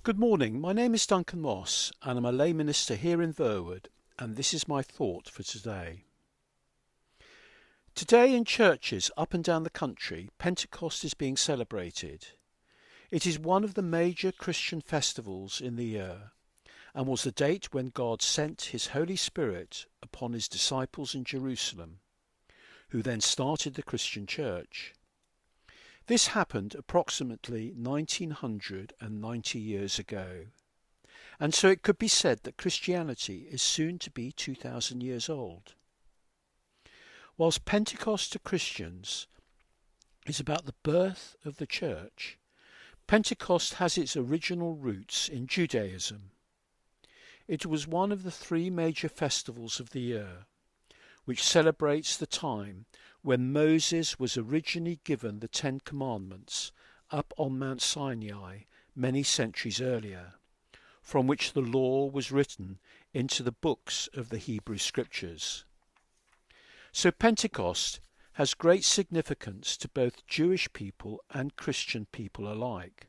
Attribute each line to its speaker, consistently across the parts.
Speaker 1: Good morning, my name is Duncan Moss and I'm a lay minister here in Verwood, and this is my thought for today. Today in churches up and down the country, Pentecost is being celebrated. It is one of the major Christian festivals in the year and was the date when God sent his Holy Spirit upon his disciples in Jerusalem, who then started the Christian church. This happened approximately 1990 years ago, and so it could be said that Christianity is soon to be 2,000 years old. Whilst Pentecost to Christians is about the birth of the church, Pentecost has its original roots in Judaism. It was one of the three major festivals of the year, which celebrates the time when Moses was originally given the Ten Commandments up on Mount Sinai many centuries earlier, from which the law was written into the books of the Hebrew Scriptures. So Pentecost has great significance to both Jewish people and Christian people alike.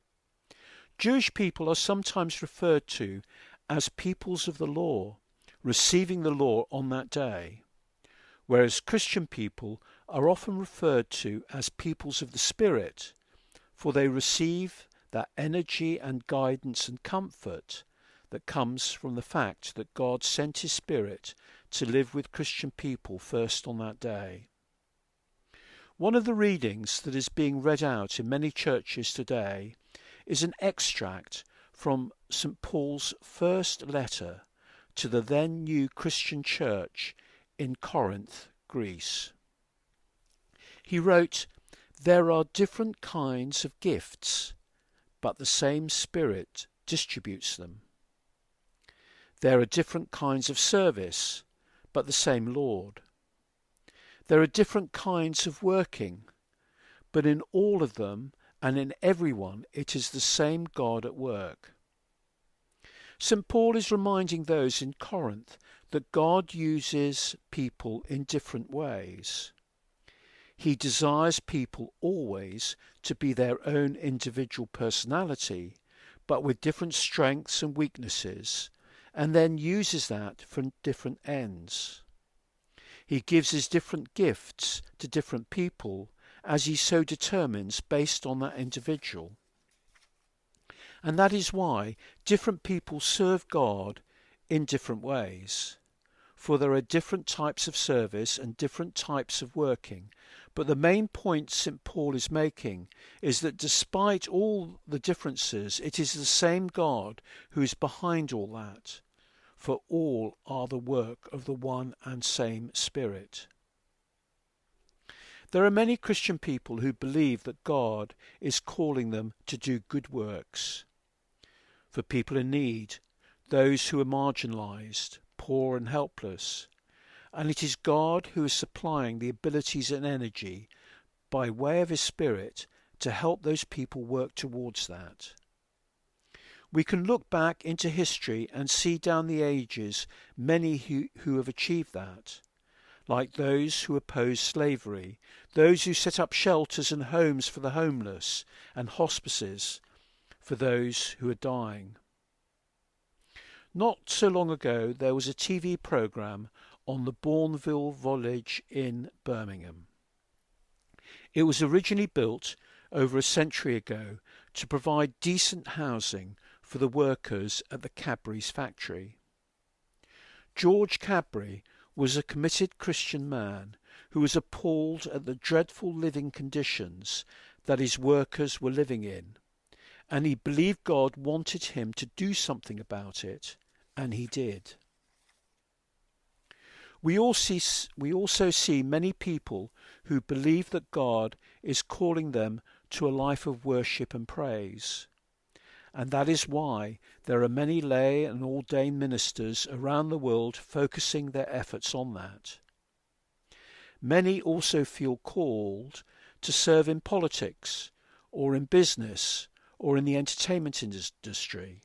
Speaker 1: Jewish people are sometimes referred to as peoples of the law, receiving the law on that day, whereas Christian people are often referred to as peoples of the Spirit, for they receive that energy and guidance and comfort that comes from the fact that God sent his Spirit to live with Christian people first on that day. One of the readings that is being read out in many churches today is an extract from St. Paul's first letter to the then new Christian church in Corinth, Greece. He wrote, "There are different kinds of gifts, but the same Spirit distributes them. There are different kinds of service, but the same Lord. There are different kinds of working, but in all of them and in everyone it is the same God at work." St. Paul is reminding those in Corinth that God uses people in different ways. He desires people always to be their own individual personality, but with different strengths and weaknesses, and then uses that for different ends. He gives his different gifts to different people as he so determines based on that individual. And that is why different people serve God in different ways. For there are different types of service and different types of working. But the main point St. Paul is making is that despite all the differences, it is the same God who is behind all that. For all are the work of the one and same Spirit. There are many Christian people who believe that God is calling them to do good works for people in need, those who are marginalised, poor and helpless, and it is God who is supplying the abilities and energy by way of his Spirit to help those people work towards that. We can look back into history and see down the ages many who have achieved that, like those who opposed slavery, those who set up shelters and homes for the homeless, and hospices for those who are dying. Not so long ago there was a TV programme on the Bourneville Village in Birmingham. It was originally built over a century ago to provide decent housing for the workers at the Cadbury's factory. George Cadbury was a committed Christian man who was appalled at the dreadful living conditions that his workers were living in, and he believed God wanted him to do something about it, and he did. We also see many people who believe that God is calling them to a life of worship and praise. And that is why there are many lay and ordained ministers around the world focusing their efforts on that. Many also feel called to serve in politics or in business or in the entertainment industry.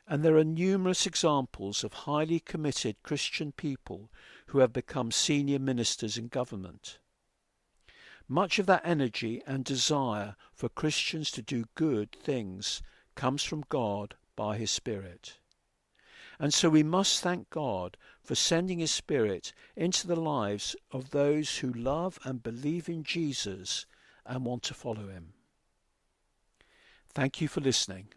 Speaker 1: And there are numerous examples of highly committed Christian people who have become senior ministers in government. Much of that energy and desire for Christians to do good things comes from God by his Spirit. And so we must thank God for sending his Spirit into the lives of those who love and believe in Jesus and want to follow him. Thank you for listening.